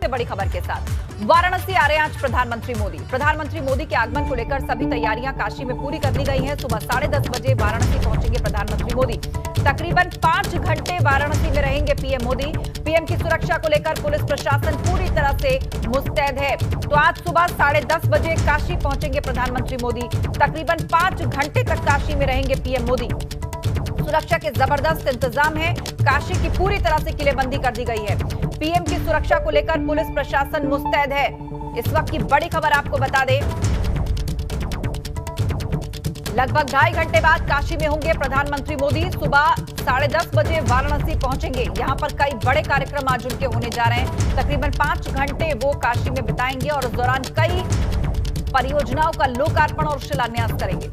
सबसे बड़ी खबर के साथ वाराणसी आ रहे हैं आज प्रधानमंत्री मोदी। प्रधानमंत्री मोदी के आगमन को लेकर सभी तैयारियां काशी में पूरी कर ली गई हैं। सुबह 10:30 बजे वाराणसी पहुंचेंगे प्रधानमंत्री मोदी। तकरीबन 5 घंटे वाराणसी में रहेंगे पीएम मोदी। पीएम की सुरक्षा को लेकर पुलिस प्रशासन पूरी तरह से मुस्तैद है। तो आज सुबह 10:30 बजे काशी पहुंचेंगे प्रधानमंत्री मोदी। तकरीबन 5 घंटे तक काशी में रहेंगे पीएम मोदी। सुरक्षा के जबरदस्त इंतजाम है। काशी की पूरी तरह से किलेबंदी कर दी गई है। पीएम की सुरक्षा को लेकर पुलिस प्रशासन मुस्तैद है। इस वक्त की बड़ी खबर आपको बता दें, लगभग 2.5 घंटे बाद काशी में होंगे प्रधानमंत्री मोदी। सुबह 10:30 बजे वाराणसी पहुंचेंगे। यहां पर कई बड़े कार्यक्रम आज उनके होने जा रहे हैं। तकरीबन 5 घंटे वो काशी में बिताएंगे और उस दौरान कई परियोजनाओं का लोकार्पण और शिलान्यास करेंगे।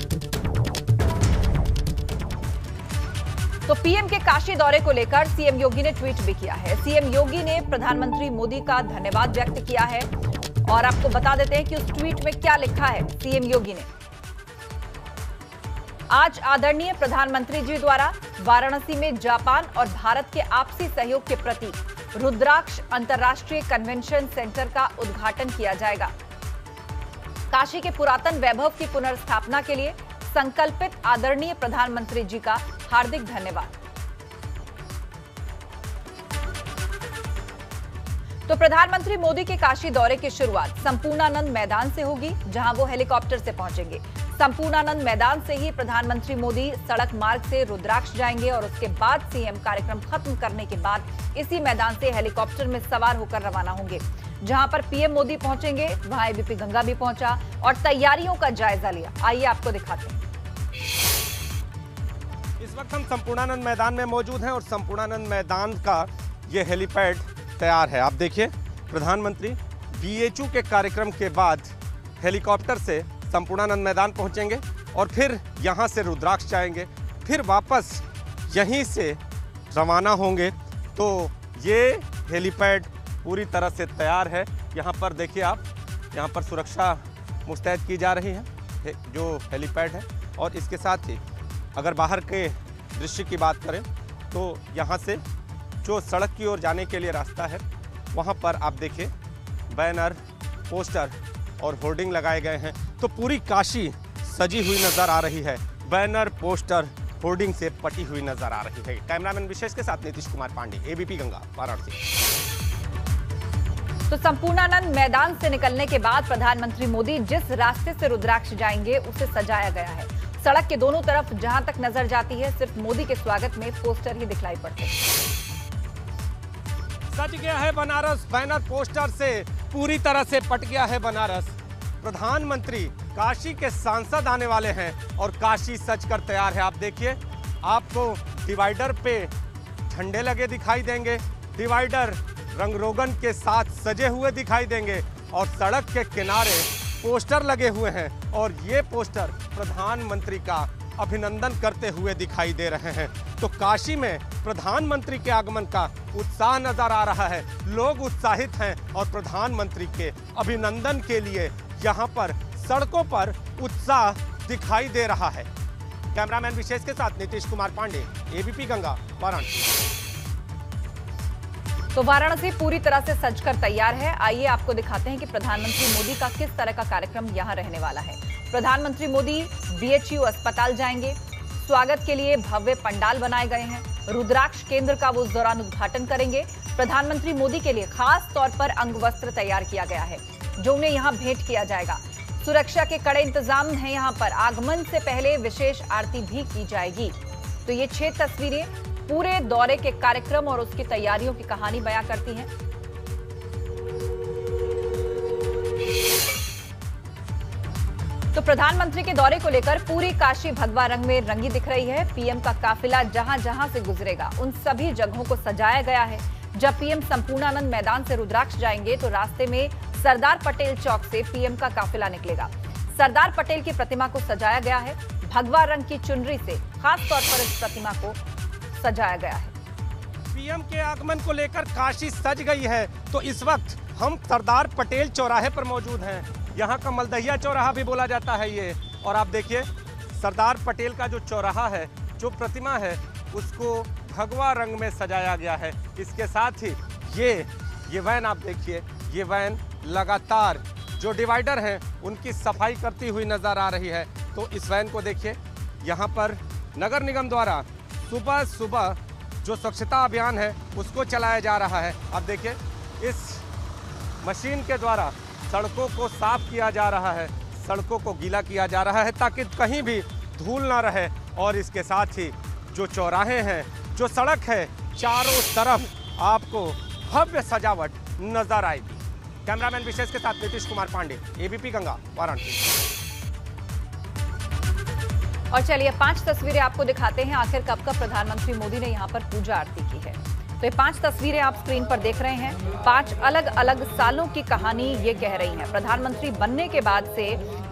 तो पीएम के काशी दौरे को लेकर सीएम योगी ने ट्वीट भी किया है। सीएम योगी ने प्रधानमंत्री मोदी का धन्यवाद व्यक्त किया है और आपको बता देते हैं कि उस ट्वीट में क्या लिखा है सीएम योगी ने। आज आदरणीय प्रधानमंत्री जी द्वारा वाराणसी में जापान और भारत के आपसी सहयोग के प्रति रुद्राक्ष अंतर्राष्ट्रीय कन्वेंशन सेंटर का उद्घाटन किया जाएगा। काशी के पुरातन वैभव की पुनर्स्थापना के लिए संकल्पित आदरणीय प्रधानमंत्री जी का हार्दिक धन्यवाद। तो प्रधानमंत्री मोदी के काशी दौरे की शुरुआत संपूर्णानंद मैदान से होगी, जहां वो हेलीकॉप्टर से पहुंचेंगे। संपूर्णानंद मैदान से ही प्रधानमंत्री मोदी सड़क मार्ग से रुद्राक्ष जाएंगे और उसके बाद सीएम कार्यक्रम खत्म करने के बाद इसी मैदान से हेलीकॉप्टर में सवार होकर रवाना होंगे। जहां पर पीएम मोदी पहुंचेंगे वहां एबीपी गंगा भी पहुंचा और तैयारियों का जायजा लिया। आइए आपको दिखाते हैं। इस वक्त हम संपूर्णानंद मैदान में मौजूद हैं और संपूर्णानंद मैदान का ये हेलीपैड तैयार है। आप देखिए, प्रधानमंत्री बीएचयू के कार्यक्रम के बाद हेलीकॉप्टर से संपूर्णानंद मैदान पहुंचेंगे और फिर यहां से रुद्राक्ष जाएंगे, फिर वापस यहीं से रवाना होंगे। तो ये हेलीपैड पूरी तरह से तैयार है। यहाँ पर देखिए आप, यहाँ पर सुरक्षा मुस्तैद की जा रही है जो हेलीपैड है। और इसके साथ ही अगर बाहर के दृश्य की बात करें तो यहाँ से जो सड़क की ओर जाने के लिए रास्ता है वहाँ पर आप देखिए बैनर, पोस्टर और होर्डिंग लगाए गए हैं। तो पूरी काशी सजी हुई नज़र आ रही है, बैनर, पोस्टर, होर्डिंग से पटी हुई नज़र आ रही है। कैमरामैन विशेष के साथ नीतीश कुमार पांडे, एबीपी गंगा, वाराणसी। तो संपूर्णानंद मैदान से निकलने के बाद प्रधानमंत्री मोदी जिस रास्ते से रुद्राक्ष जाएंगे उसे सजाया गया है। सड़क के दोनों तरफ जहां तक नजर जाती है सिर्फ मोदी के स्वागत में पोस्टर ही दिखलाई पड़ते हैं। सज गया है बनारस, बैनर पोस्टर से पूरी तरह से पट गया है बनारस। प्रधानमंत्री काशी के सांसद आने वाले हैं और काशी सज कर तैयार है। आप देखिए, आपको डिवाइडर पे झंडे लगे दिखाई देंगे, डिवाइडर रंग रोगन के साथ सजे हुए दिखाई देंगे और सड़क के किनारे पोस्टर लगे हुए हैं और ये पोस्टर प्रधानमंत्री का अभिनंदन करते हुए दिखाई दे रहे हैं। तो काशी में प्रधानमंत्री के आगमन का उत्साह नजर आ रहा है। लोग उत्साहित हैं और प्रधानमंत्री के अभिनंदन के लिए यहाँ पर सड़कों पर उत्साह दिखाई दे रहा है। कैमरामैन विशेष के साथ नीतीश कुमार पांडे, एबीपी गंगा, वाराणसी। तो वाराणसी पूरी तरह से सजकर तैयार है। आइए आपको दिखाते हैं कि प्रधानमंत्री मोदी का किस तरह का कार्यक्रम यहां रहने वाला है। प्रधानमंत्री मोदी बीएचयू अस्पताल जाएंगे। स्वागत के लिए भव्य पंडाल बनाए गए हैं। रुद्राक्ष केंद्र का वो उस दौरान उद्घाटन करेंगे। प्रधानमंत्री मोदी के लिए खास तौर पर अंग वस्त्र तैयार किया गया है जो उन्हें यहां भेंट किया जाएगा। सुरक्षा के कड़े इंतजाम हैं। यहां पर आगमन से पहले विशेष आरती भी की जाएगी। तो ये 6 तस्वीरें पूरे दौरे के कार्यक्रम और उसकी तैयारियों की कहानी बयां करती हैं। तो प्रधानमंत्री के दौरे को लेकर पूरी काशी भगवा रंग में रंगी दिख रही है। पीएम का काफिला जहां जहां से गुजरेगा उन सभी जगहों को सजाया गया है। जब पीएम संपूर्णानंद मैदान से रुद्राक्ष जाएंगे तो रास्ते में सरदार पटेल चौक से पीएम का काफिला निकलेगा। सरदार पटेल की प्रतिमा को सजाया गया है। भगवा रंग की चुनरी से खास तौर पर इस प्रतिमा को सजाया गया है। पीएम के आगमन को लेकर काशी सज गई है। तो इस वक्त हम सरदार पटेल चौराहे पर मौजूद हैं। यहाँ का मलदहिया चौराहा भी बोला जाता है ये। और आप देखिए, सरदार पटेल का जो चौराहा है, जो प्रतिमा है, उसको भगवा रंग में सजाया गया है। इसके साथ ही ये वैन आप देखिए, ये वैन लगातार जो डिवाइडर हैं उनकी सफाई करती हुई नज़र आ रही है। तो इस वैन को देखिए, यहाँ पर नगर निगम द्वारा सुबह सुबह जो स्वच्छता अभियान है उसको चलाया जा रहा है। अब देखिए, इस मशीन के द्वारा सड़कों को साफ किया जा रहा है, सड़कों को गीला किया जा रहा है ताकि कहीं भी धूल ना रहे। और इसके साथ ही जो चौराहे हैं, जो सड़क है, चारों तरफ आपको भव्य सजावट नजर आएगी। कैमरामैन विशेष के साथ नीतीश कुमार पांडे, एबीपी गंगा, वाराणसी। और चलिए 5 तस्वीरें आपको दिखाते हैं आखिर कब प्रधानमंत्री मोदी ने यहाँ पर पूजा आरती की है। तो ये 5 तस्वीरें आप स्क्रीन पर देख रहे हैं। 5 अलग अलग सालों की कहानी ये कह रही है। प्रधानमंत्री बनने के बाद से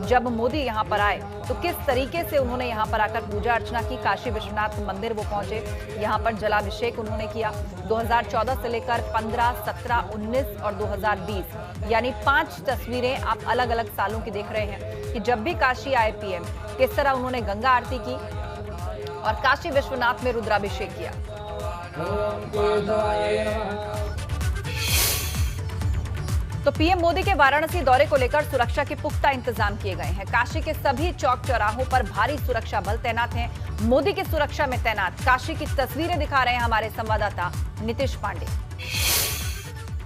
जब मोदी यहाँ पर आए तो किस तरीके से उन्होंने यहाँ पर आकर पूजा अर्चना की। काशी विश्वनाथ मंदिर वो पहुंचे, यहाँ पर जलाभिषेक उन्होंने किया। 2014 से लेकर 15, 17, 19 और 2020 यानी 5 तस्वीरें आप अलग अलग सालों की देख रहे हैं कि जब भी काशी आए पीएम, किस तरह उन्होंने गंगा आरती की और काशी विश्वनाथ में रुद्राभिषेक किया। तो पीएम मोदी के वाराणसी दौरे को लेकर सुरक्षा के पुख्ता इंतजाम किए गए हैं। काशी के सभी चौक चौराहों पर भारी सुरक्षा बल तैनात हैं। मोदी की सुरक्षा में तैनात काशी की तस्वीरें दिखा रहे हैं हमारे संवाददाता नीतीश पांडे।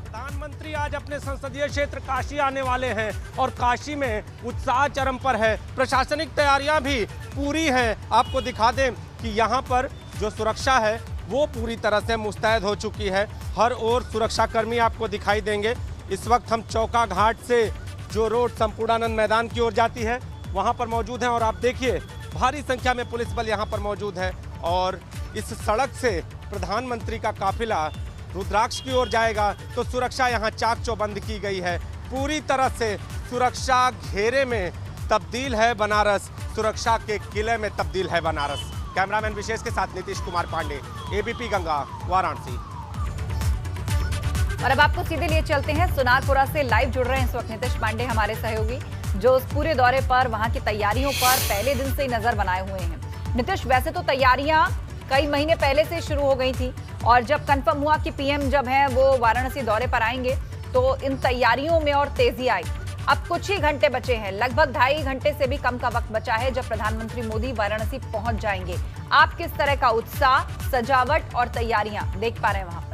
प्रधानमंत्री आज अपने संसदीय क्षेत्र काशी आने वाले हैं और काशी में उत्साह चरम पर है। प्रशासनिक तैयारियां भी पूरी हैं। आपको दिखा दें कि यहाँ पर जो सुरक्षा है वो पूरी तरह से मुस्तैद हो चुकी है। हर ओर सुरक्षाकर्मी आपको दिखाई देंगे। इस वक्त हम चौका घाट से जो रोड संपूर्णानंद मैदान की ओर जाती है वहाँ पर मौजूद हैं और आप देखिए भारी संख्या में पुलिस बल यहाँ पर मौजूद है। और इस सड़क से प्रधानमंत्री का काफिला रुद्राक्ष की ओर जाएगा तो सुरक्षा यहाँ चाक चौबंद की गई है। पूरी तरह से सुरक्षा घेरे में तब्दील है बनारस, सुरक्षा के किले में तब्दील है बनारस। कैमरामैन विशेष के साथ नीतीश कुमार पांडे, एबीपी गंगा, वाराणसी। और अब आपको सीधे लिए चलते हैं सुनारपुरा से। लाइव जुड़ रहे हैं इस वक्त नीतीश पांडे हमारे सहयोगी, जो उस पूरे दौरे पर वहां की तैयारियों पर पहले दिन से ही नजर बनाए हुए हैं। नीतीश, वैसे तो तैयारियां कई महीने पहले से शुरू हो गई थी और जब कंफर्म हुआ कि पीएम जब है वो वाराणसी दौरे पर आएंगे तो इन तैयारियों में और तेजी आई। अब कुछ ही घंटे बचे हैं, लगभग 2.5 घंटे से भी कम का वक्त बचा है जब प्रधानमंत्री मोदी वाराणसी पहुंच जाएंगे। आप किस तरह का उत्साह, सजावट और तैयारियां देख पा रहे हैं वहां पर?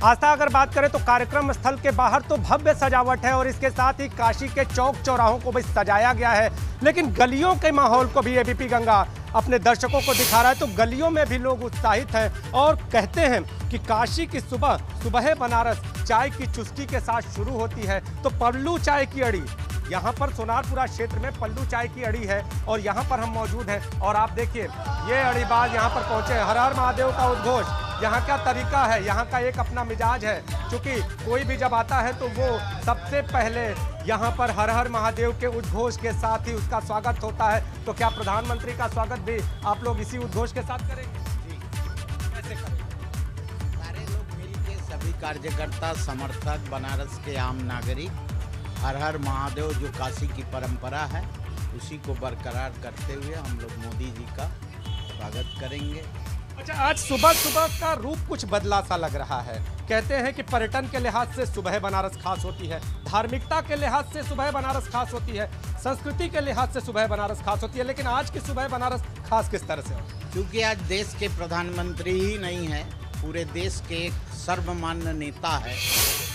आस्था, अगर बात करें तो कार्यक्रम स्थल के बाहर तो भव्य सजावट है और इसके साथ ही काशी के चौक चौराहों को भी सजाया गया है। लेकिन गलियों के माहौल को भी एबीपी गंगा अपने दर्शकों को दिखा रहा है। तो गलियों में भी लोग उत्साहित हैं और कहते हैं कि काशी की सुबह बनारस चाय की चुस्की के साथ शुरू होती है। तो पल्लू चाय की अड़ी, यहाँ पर सोनारपुरा क्षेत्र में पल्लू चाय की अड़ी है और यहाँ पर हम मौजूद हैं। और आप देखिए ये अड़ीबाज यहाँ पर पहुंचे। हर हर महादेव का उद्घोष यहाँ का तरीका है, यहाँ का एक अपना मिजाज है। क्योंकि कोई भी जब आता है तो वो सबसे पहले यहाँ पर हर हर महादेव के उद्घोष के साथ ही उसका स्वागत होता है। तो क्या प्रधानमंत्री का स्वागत भी आप लोग इसी उद्घोष के साथ करेंगे? जी, कैसे करेंगे? सारे लोग मिलकर, सभी कार्यकर्ता, समर्थक, बनारस के आम नागरिक हर हर महादेव जो काशी की परंपरा है उसी को बरकरार करते हुए हम लोग मोदी जी का स्वागत करेंगे। अच्छा, आज सुबह सुबह का रूप कुछ बदला सा लग रहा है। कहते हैं कि पर्यटन के लिहाज से सुबह बनारस खास होती है, धार्मिकता के लिहाज से सुबह बनारस खास होती है, संस्कृति के लिहाज से सुबह बनारस खास होती है। लेकिन आज की सुबह बनारस खास किस तरह से? क्योंकि आज देश के प्रधानमंत्री ही नहीं है, पूरे देश के एक सर्वमान्य नेता है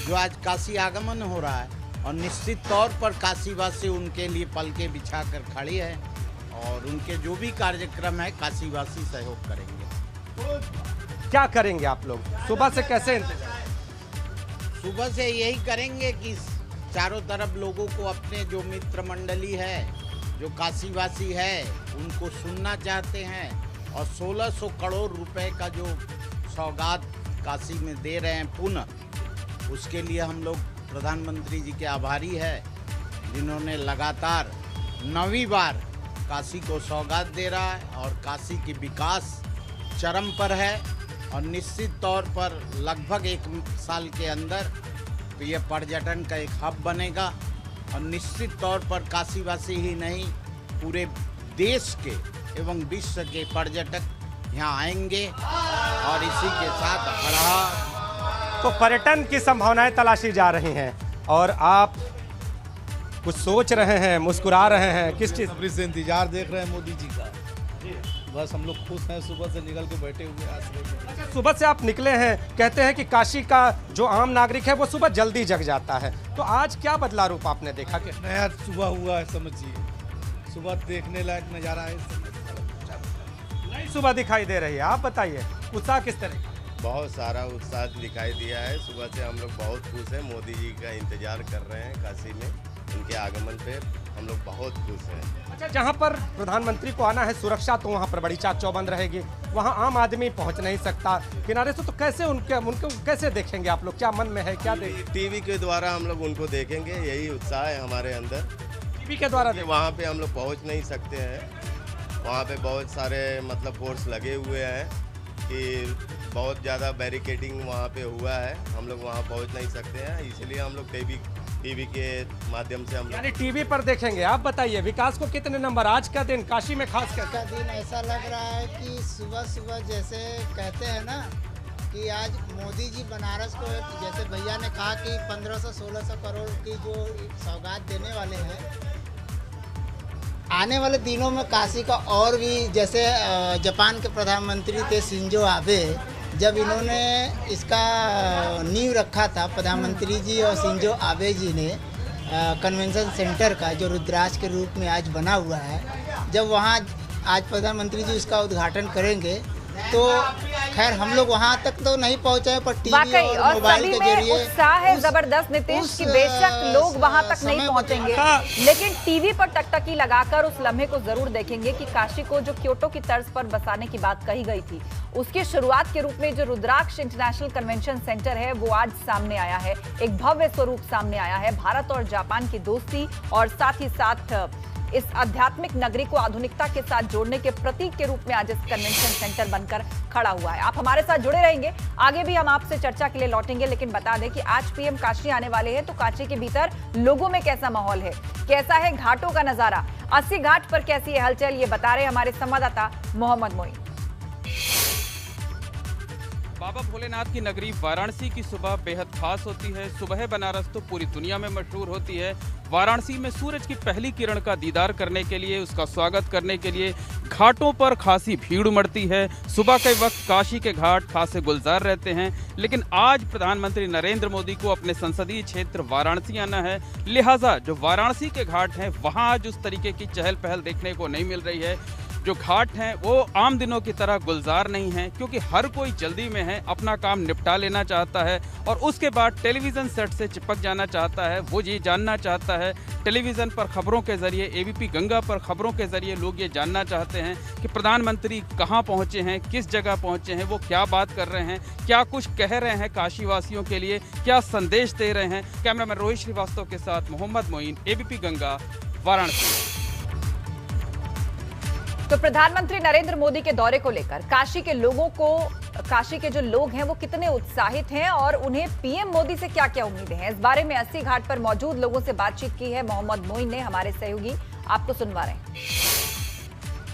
जो आज काशी आगमन हो रहा है और निश्चित तौर पर काशीवासी उनके लिए पलके बिछाकर खड़ी है और उनके जो भी कार्यक्रम है काशीवासी सहयोग करेंगे। क्या करेंगे आप लोग सुबह से, कैसे इंतजार? सुबह से यही करेंगे कि चारों तरफ लोगों को अपने जो मित्र मंडली है, जो काशीवासी है, उनको सुनना चाहते हैं और 1600 करोड़ रुपए का जो सौगात काशी में दे रहे हैं पुनः, उसके लिए हम लोग प्रधानमंत्री जी के आभारी है जिन्होंने लगातार 9वीं बार काशी को सौगात दे रहा है और काशी की विकास चरम पर है और निश्चित तौर पर लगभग 1 साल के अंदर यह पर्यटन का एक हब बनेगा और निश्चित तौर पर काशीवासी ही नहीं पूरे देश के एवं विश्व के पर्यटक यहाँ आएंगे और इसी के साथ हर हाथ। तो पर्यटन की संभावनाएं तलाशी जा रही हैं और आप कुछ सोच रहे हैं, मुस्कुरा रहे हैं, किस चीज़? बेसब्री से इंतजार देख रहे हैं मोदी जी का। बस हम लोग खुश हैं, सुबह से निकल के बैठे हुए आश्रय में। सुबह से आप निकले हैं, कहते हैं कि काशी का जो आम नागरिक है वो सुबह जल्दी जग जाता है, तो आज क्या बदला रूप आपने देखा? कि नया सुबह हुआ है, समझिए सुबह देखने लायक नज़ारा है। नई सुबह दिखाई दे रही है। आप बताइए उत्साह किस तरह का? बहुत सारा उत्साह दिखाई दिया है। सुबह से हम लोग बहुत खुश हैं। मोदी जी का इंतजार कर रहे हैं काशी में, उनके आगमन पे हम लोग बहुत खुश हैं। अच्छा, जहाँ पर प्रधानमंत्री को आना है सुरक्षा तो वहाँ पर बड़ी चाक चौबंद रहेगी, वहाँ आम आदमी पहुँच नहीं सकता किनारे से, तो कैसे उनको कैसे देखेंगे आप लोग? क्या मन में है, क्या टीवी के द्वारा हम लोग उनको देखेंगे, यही उत्साह है हमारे अंदर। टीवी के द्वारा वहाँ पे हम लोग पहुँच नहीं सकते हैं, वहाँ पे बहुत सारे मतलब फोर्स लगे हुए हैं कि बहुत ज़्यादा बैरिकेडिंग वहाँ पे हुआ है, हम लोग वहाँ पहुँच नहीं सकते हैं, इसलिए हम लोग टीवी के माध्यम से हम यानी टीवी पर देखेंगे। आप बताइए विकास को कितने नंबर? आज का दिन काशी में खास कर का दिन ऐसा लग रहा है कि सुबह सुबह जैसे कहते हैं ना कि आज मोदी जी बनारस को, जैसे भैया ने कहा कि 1500-1600 करोड़ की जो सौगात देने वाले हैं, आने वाले दिनों में काशी का और भी, जैसे जापान के प्रधानमंत्री थे शिंजो आबे, जब इन्होंने इसका नींव रखा था प्रधानमंत्री जी और शिंजो आबे जी ने कन्वेंशन सेंटर का, जो रुद्राक्ष के रूप में आज बना हुआ है, जब वहाँ आज प्रधानमंत्री जी उसका उद्घाटन करेंगे तो खैर हम लोग वहाँ तक तो नहीं पहुँचे, पर टीवी और मोबाइल के जरिए उत्साह है जबरदस्त नीतीश कि बेशक लोग वहाँ तक नहीं पहुँचेंगे, लेकिन टीवी पर टकटकी लगाकर उस लम्हे को जरूर देखेंगे कि काशी को जो क्योटो की तर्ज पर बसाने की बात कही गई थी, उसकी शुरुआत के रूप में जो रुद्राक्ष इंटरनेशनल कन्वेंशन सेंटर है वो आज सामने आया है। एक भव्य स्वरूप सामने आया है। भारत और जापान की दोस्ती और साथ ही साथ इस आध्यात्मिक नगरी को आधुनिकता के साथ जोड़ने के प्रतीक के रूप में आज इस कन्वेंशन सेंटर बनकर खड़ा हुआ है। आप हमारे साथ जुड़े रहेंगे, आगे भी हम आपसे चर्चा के लिए लौटेंगे, लेकिन बता दें कि आज पीएम काशी आने वाले हैं, तो काशी के भीतर लोगों में कैसा माहौल है, कैसा है घाटों का नजारा, 80 घाट पर कैसी है हलचल, ये बता रहे हमारे संवाददाता मोहम्मद मोइन। बाबा भोलेनाथ की नगरी वाराणसी की सुबह बेहद खास होती है। सुबह बनारस तो पूरी दुनिया में मशहूर होती है। वाराणसी में सूरज की पहली किरण का दीदार करने के लिए, उसका स्वागत करने के लिए घाटों पर खासी भीड़ उमड़ती है। सुबह के वक्त काशी के घाट खासे गुलजार रहते हैं, लेकिन आज प्रधानमंत्री नरेंद्र मोदी को अपने संसदीय क्षेत्र वाराणसी आना है, लिहाजा जो वाराणसी के घाट हैं वहाँ आज उस तरीके की चहल पहल देखने को नहीं मिल रही है। जो घाट हैं वो आम दिनों की तरह गुलजार नहीं हैं, क्योंकि हर कोई जल्दी में है, अपना काम निपटा लेना चाहता है और उसके बाद टेलीविज़न सेट से चिपक जाना चाहता है। वो ये जानना चाहता है, टेलीविज़न पर खबरों के जरिए, एबीपी गंगा पर खबरों के जरिए लोग ये जानना चाहते हैं कि प्रधानमंत्री कहाँ पहुँचे हैं, किस जगह पहुँचे हैं, वो क्या बात कर रहे हैं, क्या कुछ कह रहे हैं काशीवासियों के लिए, क्या संदेश दे रहे हैं। कैमरामैन रोहित श्रीवास्तव के साथ मोहम्मद मोइन, एबीपी गंगा, वाराणसी। तो प्रधानमंत्री नरेंद्र मोदी के दौरे को लेकर काशी के लोगों को, काशी के जो लोग हैं वो कितने उत्साहित हैं और उन्हें पीएम मोदी से क्या क्या उम्मीदें हैं, इस बारे में 80 घाट पर मौजूद लोगों से बातचीत की है मोहम्मद मोइन ने, हमारे सहयोगी आपको सुनवा रहे हैं।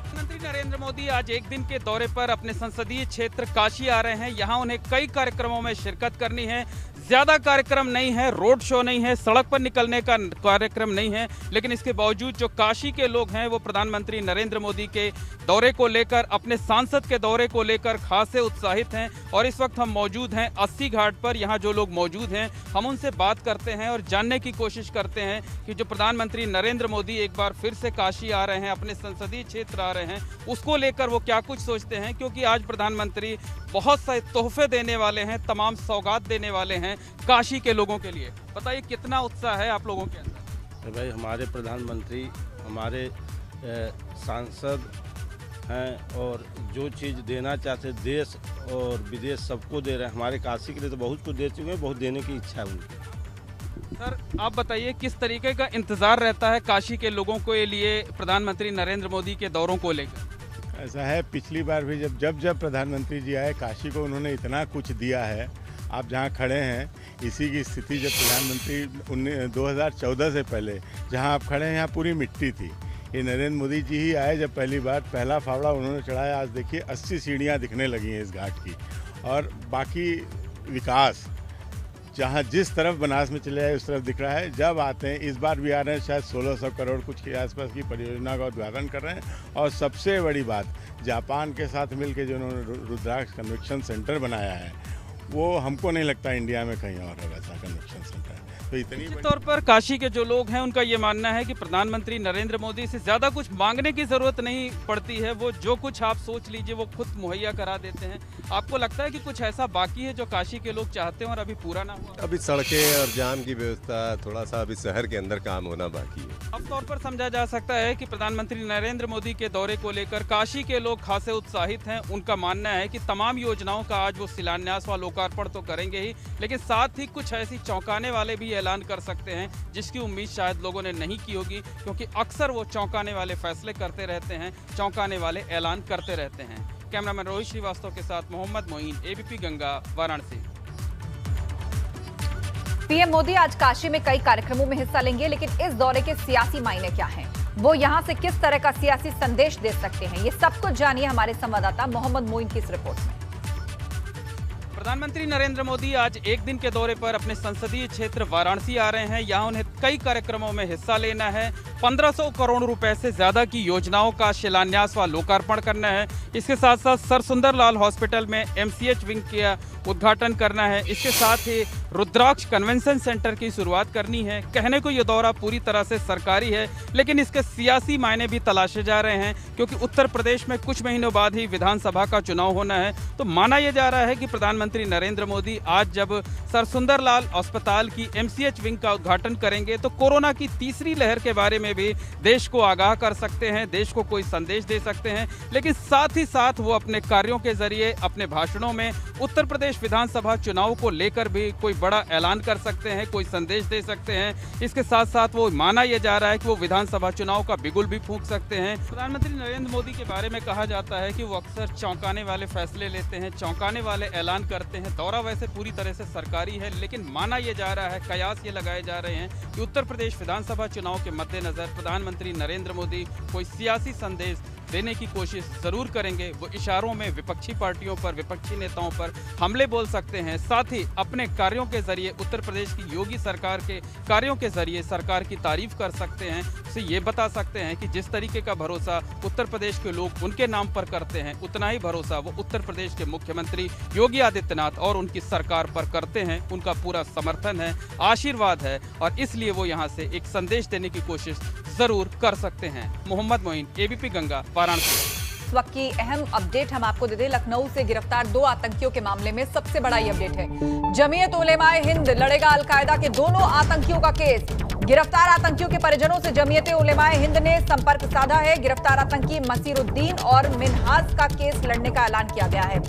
प्रधानमंत्री नरेंद्र मोदी आज एक दिन के दौरे पर अपने संसदीय क्षेत्र काशी आ रहे हैं। यहाँ उन्हें कई कार्यक्रमों में शिरकत करनी है। ज़्यादा कार्यक्रम नहीं है, रोड शो नहीं है, सड़क पर निकलने का कार्यक्रम नहीं है, लेकिन इसके बावजूद जो काशी के लोग हैं वो प्रधानमंत्री नरेंद्र मोदी के दौरे को लेकर, अपने सांसद के दौरे को लेकर खासे उत्साहित हैं। और इस वक्त हम मौजूद हैं 80 घाट पर। यहाँ जो लोग मौजूद हैं हम उनसे बात करते हैं और जानने की कोशिश करते हैं कि जो प्रधानमंत्री नरेंद्र मोदी एक बार फिर से काशी आ रहे हैं, अपने संसदीय क्षेत्र आ रहे हैं, उसको लेकर वो क्या कुछ सोचते हैं, क्योंकि आज प्रधानमंत्री बहुत सारे तोहफे देने वाले हैं, तमाम सौगात देने वाले हैं काशी के लोगों के लिए। बताइए कितना उत्साह है आप लोगों के अंदर? भाई हमारे प्रधानमंत्री हमारे सांसद हैं और जो चीज़ देना चाहते देश और विदेश सबको दे रहे हैं। हमारे काशी के लिए तो बहुत कुछ दे चुके हैं, बहुत देने की इच्छा है उनकी। सर आप बताइए किस तरीके का इंतज़ार रहता है काशी के लोगों के लिए प्रधानमंत्री नरेंद्र मोदी के दौरों को लेकर? ऐसा है, पिछली बार भी जब प्रधानमंत्री जी आए काशी को, उन्होंने इतना कुछ दिया है। आप जहाँ खड़े हैं इसी की स्थिति जब प्रधानमंत्री 2014 से पहले जहाँ आप खड़े हैं यहाँ पूरी मिट्टी थी। ये नरेंद्र मोदी जी ही आए जब पहली बार, पहला फावड़ा उन्होंने चढ़ाया। आज देखिए 80 सीढ़ियाँ दिखने लगी हैं इस घाट की और बाकी विकास जहाँ जिस तरफ बनारस में चले जाए उस तरफ दिख रहा है। जब आते हैं, इस बार भी आ रहे हैं, शायद 1600 करोड़ कुछ के आसपास की परियोजना का उद्घाटन कर रहे हैं। और सबसे बड़ी बात, जापान के साथ मिलकर जो उन्होंने रुद्राक्ष कन्वेंशन सेंटर बनाया है, वो हमको नहीं लगता इंडिया में कहीं और है वैसा कन्वेंशन सेंटर। तो इतनी तौर पर काशी के जो लोग हैं उनका ये मानना है कि प्रधानमंत्री नरेंद्र मोदी से ज़्यादा कुछ मांगने की ज़रूरत नहीं पड़ती है, वो जो कुछ आप सोच लीजिए वो खुद मुहैया करा देते हैं। आपको लगता है कि कुछ ऐसा बाकी है जो काशी के लोग चाहते हैं और अभी पूरा ना हुआ? अभी सड़कें और जाम की व्यवस्था, थोड़ा सा अभी शहर के अंदर काम होना बाकी है। आम तौर पर समझा जा सकता है कि प्रधानमंत्री नरेंद्र मोदी के दौरे को लेकर काशी के लोग खासे उत्साहित हैं। उनका मानना है कि तमाम योजनाओं का आज वो शिलान्यास व लोकार्पण तो करेंगे ही, लेकिन साथ ही कुछ ऐसी चौंकाने वाले भी ऐलान कर सकते हैं जिसकी उम्मीद शायद लोगों ने नहीं की होगी, क्योंकि अक्सर वो चौंकाने वाले फैसले करते रहते हैं, चौंकाने वाले ऐलान करते रहते हैं। कैमरामैन रोहित श्रीवास्तव के साथ मोहम्मद मोइन, एबीपी गंगा, वाराणसी। पीएम मोदी आज काशी में कई कार्यक्रमों में हिस्सा लेंगे, लेकिन इस दौरे के सियासी मायने क्या हैं? वो यहां से किस तरह का सियासी संदेश दे सकते हैं? ये सब कुछ जानिए हमारे संवाददाता मोहम्मद मोइन की इस रिपोर्ट में। प्रधानमंत्री नरेंद्र मोदी आज एक दिन के दौरे पर अपने संसदीय क्षेत्र वाराणसी आ रहे हैं। यहाँ उन्हें कई कार्यक्रमों में हिस्सा लेना है। 1500 करोड़ रुपए से ज्यादा की योजनाओं का शिलान्यास व लोकार्पण करना है। इसके साथ साथ सर सुंदरलाल हॉस्पिटल में MCH विंग का उद्घाटन करना है। इसके साथ ही रुद्राक्ष कन्वेंशन सेंटर की शुरुआत करनी है। कहने को यह दौरा पूरी तरह से सरकारी है, लेकिन इसके सियासी मायने भी तलाशे जा रहे हैं, क्योंकि उत्तर प्रदेश में कुछ महीनों बाद ही विधानसभा का चुनाव होना है। तो माना यह जा रहा है कि प्रधानमंत्री नरेंद्र मोदी आज जब सर सुंदरलाल अस्पताल की MCH विंग का उद्घाटन करेंगे तो कोरोना की तीसरी लहर के बारे में भी देश को आगाह कर सकते हैं, देश को कोई संदेश दे सकते हैं। लेकिन साथ ही साथ वो अपने कार्यों के जरिए, अपने भाषणों में उत्तर प्रदेश विधानसभा चुनाव को लेकर भी कोई बड़ा ऐलान कर सकते हैं, कोई संदेश दे सकते हैं। इसके साथ साथ वो माना यह जा रहा है कि वो विधानसभा चुनाव का बिगुल भी फूंक सकते हैं। प्रधानमंत्री नरेंद्र मोदी के बारे में कहा जाता है कि वो अक्सर चौंकाने वाले फैसले लेते हैं, चौंकाने वाले ऐलान करते हैं। दौरा वैसे पूरी तरह से सरकारी है, लेकिन माना यह जा रहा है, कयास ये लगाए जा रहे हैं कि उत्तर प्रदेश विधानसभा चुनाव के मद्देनजर प्रधानमंत्री नरेंद्र मोदी कोई सियासी संदेश देने की कोशिश जरूर करेंगे। वो इशारों में विपक्षी पार्टियों पर, विपक्षी नेताओं पर हमले बोल सकते हैं। साथ ही अपने कार्यों के जरिए, उत्तर प्रदेश की योगी सरकार के कार्यों के जरिए सरकार की तारीफ कर सकते हैं। उसे ये बता सकते हैं कि जिस तरीके का भरोसा उत्तर प्रदेश के लोग उनके नाम पर करते हैं, उतना ही भरोसा वो उत्तर प्रदेश के मुख्यमंत्री योगी आदित्यनाथ और उनकी सरकार पर करते हैं। उनका पूरा समर्थन है, आशीर्वाद है, और इसलिए वो यहाँ से एक संदेश देने की कोशिश जरूर कर सकते हैं। मोहम्मद मोइन, एबीपी गंगा, वाराणसी। इस वक्त की अहम अपडेट हम आपको दे दें। लखनऊ से गिरफ्तार 2 आतंकियों के मामले में सबसे बड़ा ये अपडेट है। जमीयत उलेमाए हिंद लड़ेगा अलकायदा के दोनों आतंकियों का केस। गिरफ्तार आतंकियों के परिजनों से जमीयत उलेमाए हिंद ने संपर्क साधा है। गिरफ्तार आतंकी मसीरुद्दीन और मिनहाज का केस लड़ने का ऐलान किया गया है।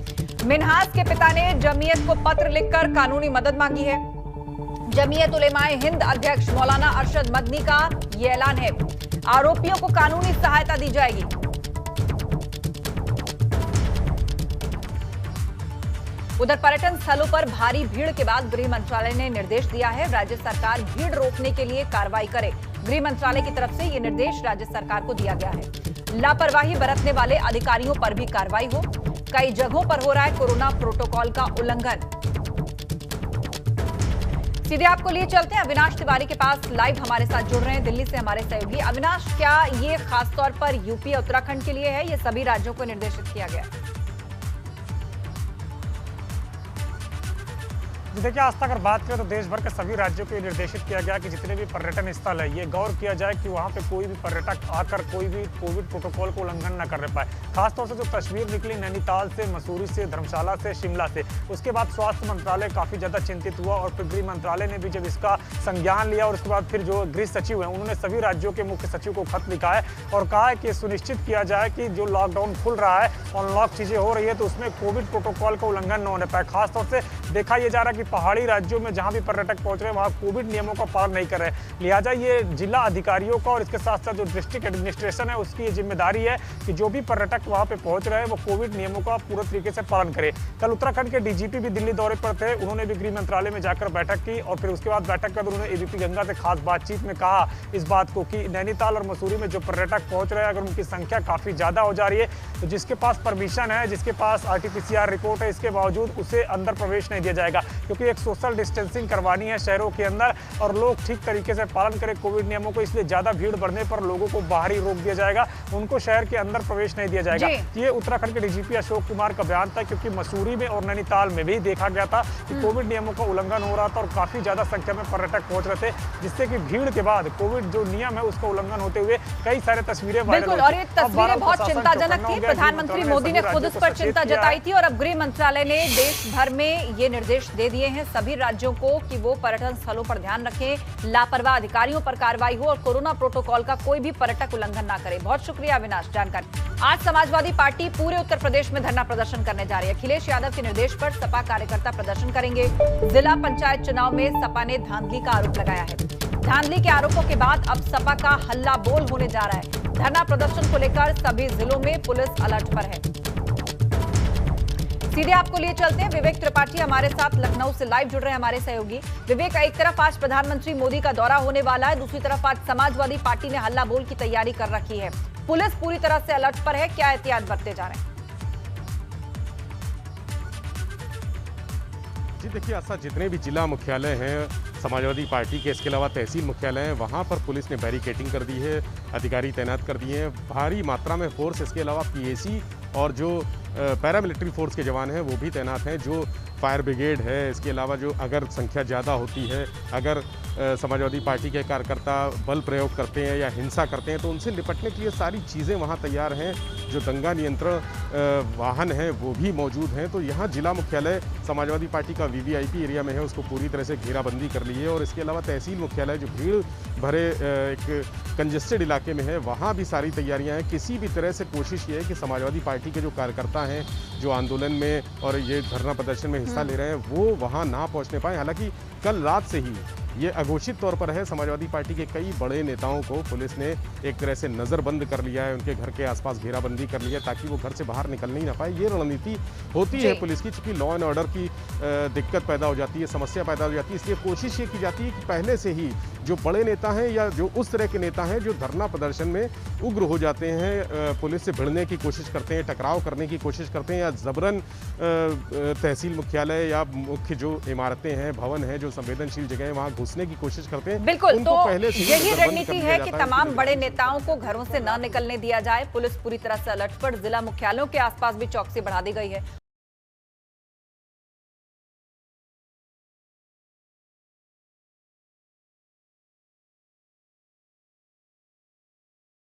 मिनहाज के पिता ने जमीयत को पत्र लिखकर कानूनी मदद मांगी है। जमीयत उलेमाए हिंद अध्यक्ष मौलाना अरशद मदनी का ये ऐलान है। आरोपियों को कानूनी सहायता दी जाएगी। उधर पर्यटन स्थलों पर भारी भीड़ के बाद गृह मंत्रालय ने निर्देश दिया है, राज्य सरकार भीड़ रोकने के लिए कार्रवाई करे। गृह मंत्रालय की तरफ से यह निर्देश राज्य सरकार को दिया गया है। लापरवाही बरतने वाले अधिकारियों पर भी कार्रवाई हो। कई जगहों पर हो रहा है कोरोना प्रोटोकॉल का उल्लंघन। सीधे आपको लिए चलते हैं अविनाश तिवारी के पास, लाइव हमारे साथ जुड़ रहे हैं दिल्ली से हमारे सहयोगी। अविनाश, क्या ये खासतौर पर यूपी उत्तराखंड के लिए है, ये सभी राज्यों को निर्देशित किया गया है? देखिए, आज तक अगर बात करें तो देश भर के सभी राज्यों को निर्देशित किया गया कि जितने भी पर्यटन स्थल है, ये गौर किया जाए कि वहाँ पे कोई भी पर्यटक आकर कोई भी कोविड प्रोटोकॉल को उल्लंघन न कर पाए। खासतौर से जो तस्वीर निकली नैनीताल से, मसूरी से, धर्मशाला से, शिमला से, उसके बाद स्वास्थ्य मंत्रालय काफ़ी ज़्यादा चिंतित हुआ और फिर गृह मंत्रालय ने भी जब इसका संज्ञान लिया और उसके बाद फिर जो गृह सचिव हैं उन्होंने सभी राज्यों के मुख्य सचिव को खत लिखा है और कहा है कि सुनिश्चित किया जाए कि जो लॉकडाउन खुल रहा है, अनलॉक चीज़ें हो रही है, तो उसमें कोविड प्रोटोकॉल का उल्लंघन न होने पाए। खासतौर से देखा यह जा रहा है कि पहाड़ी राज्यों में जहां भी पर्यटक पहुंच रहे हैं वहां कोविड नियमों का पालन नहीं कर रहे हैं। लिहाजा ये जिला अधिकारियों का और इसके साथ साथ जो डिस्ट्रिक्ट एडमिनिस्ट्रेशन है उसकी ये जिम्मेदारी है कि जो भी पर्यटक वहां पे पहुंच रहे हैं वो कोविड नियमों का पूरे तरीके से पालन करे। कल उत्तराखंड के डीजीपी भी दिल्ली दौरे पर थे, उन्होंने भी गृह मंत्रालय में जाकर बैठक की और फिर उसके बाद बैठक के बाद उन्होंने एबीपी गंगा से खास बातचीत में कहा इस बात को कि नैनीताल और मसूरी में जो पर्यटक पहुंच रहे हैं अगर उनकी संख्या काफी ज्यादा हो जा रही है तो जिसके पास परमिशन है, जिसके पास आरटीपीसीआर रिपोर्ट है, इसके बावजूद उसे अंदर प्रवेश नहीं दिया जाएगा, क्योंकि एक सोशल डिस्टेंसिंग करवानी है शहरों के अंदर और लोग ठीक तरीके से पालन करें कोविड नियमों को। इसलिए ज्यादा भीड़ बढ़ने पर लोगों को बाहर ही रोक दिया जाएगा, उनको शहर के अंदर प्रवेश नहीं दिया जाएगा। ये उत्तराखंड के डीजीपी अशोक कुमार का बयान था, क्योंकि मसूरी में और नैनीताल में भी देखा गया था कि कोविड नियमों का उल्लंघन हो रहा था और काफी ज्यादा संख्या में पर्यटक पहुंच रहे थे, जिससे कि भीड़ के बाद कोविड जो नियम है उसका उल्लंघन होते हुए कई सारे तस्वीरें वायरल बिल्कुल, और ये तस्वीरें बहुत चिंताजनक थी। प्रधानमंत्री मोदी ने खुद इस पर चिंता जताई थी और अब गृह मंत्रालय ने देश भर में ये निर्देश दे दिए हैं सभी राज्यों को कि वो पर्यटन स्थलों पर ध्यान रखें, लापरवाह अधिकारियों पर कार्रवाई हो और कोरोना प्रोटोकॉल का कोई भी पर्यटक उल्लंघन ना करे। बहुत शुक्रिया अविनाश जानकारी। आज समाजवादी पार्टी पूरे उत्तर प्रदेश में धरना प्रदर्शन करने जा रही है। अखिलेश यादव के निर्देश पर सपा कार्यकर्ता प्रदर्शन करेंगे। जिला पंचायत चुनाव में सपा ने धांधली का आरोप लगाया है। धांधली के आरोपों के बाद अब सपा का हल्ला बोल होने जा रहा है। धरना प्रदर्शन को लेकर सभी जिलों में पुलिस अलर्ट पर है। सीधे आपको लिए चलते हैं, विवेक त्रिपाठी हमारे साथ लखनऊ से लाइव जुड़ रहे हैं, हमारे सहयोगी। विवेक, एक तरफ आज प्रधानमंत्री मोदी का दौरा होने वाला है, दूसरी तरफ आज समाजवादी पार्टी ने हल्ला बोल की तैयारी कर रखी है। पुलिस पूरी तरह से अलर्ट पर है, क्या एहतियात बरते जा रहे हैं? जी देखिए, ऐसा जितने भी जिला मुख्यालय हैं समाजवादी पार्टी के, इसके अलावा तहसील मुख्यालय हैं, वहाँ पर पुलिस ने बैरिकेडिंग कर दी है, अधिकारी तैनात कर दिए हैं, भारी मात्रा में फोर्स। इसके अलावा पीएसी और जो पैरामिलिट्री फोर्स के जवान हैं वो भी तैनात हैं, जो फायर ब्रिगेड है। इसके अलावा जो अगर संख्या ज़्यादा होती है, अगर समाजवादी पार्टी के कार्यकर्ता बल प्रयोग करते हैं या हिंसा करते हैं तो उनसे निपटने के लिए सारी चीज़ें वहाँ तैयार हैं। जो दंगा नियंत्रण वाहन हैं वो भी मौजूद हैं। तो यहाँ जिला मुख्यालय समाजवादी पार्टी का वीवीआईपी एरिया में है, उसको पूरी तरह से घेराबंदी कर ली है। और इसके अलावा तहसील मुख्यालय जो भीड़ भरे एक कंजेस्टेड इलाके में है, वहाँ भी सारी तैयारियाँ हैं। किसी भी तरह से कोशिश ये है कि समाजवादी पार्टी के जो कार्यकर्ता हैं जो आंदोलन में और ये धरना प्रदर्शन में हिस्सा ले रहे हैं वो वहाँ ना पहुँचने पाए। हालांकि कल रात से ही ये अघोषित तौर पर है, समाजवादी पार्टी के कई बड़े नेताओं को पुलिस ने एक तरह से नज़रबंद कर लिया है, उनके घर के आसपास घेराबंदी कर लिया है ताकि वो घर से बाहर निकलने ही ना पाए। ये रणनीति होती है पुलिस की, चूंकि लॉ एंड ऑर्डर की दिक्कत पैदा हो जाती है, समस्या पैदा हो जाती है, इसलिए कोशिश ये की जाती है कि पहले से ही जो बड़े नेता हैं या जो उस तरह के नेता हैं जो धरना प्रदर्शन में उग्र हो जाते हैं, पुलिस से भिड़ने की कोशिश करते हैं, टकराव करने की कोशिश करते हैं या जबरन तहसील मुख्यालय या मुख्य जो इमारतें हैं, भवन हैं, जो संवेदनशील जगह है वहाँ घुसने की कोशिश करते हैं। बिल्कुल, तो यही रणनीति है कि तमाम बड़े नेताओं को घरों से न निकलने दिया जाए। पुलिस पूरी तरह से अलर्ट पर, जिला मुख्यालयों के आसपास भी चौकसी बढ़ा दी गई है।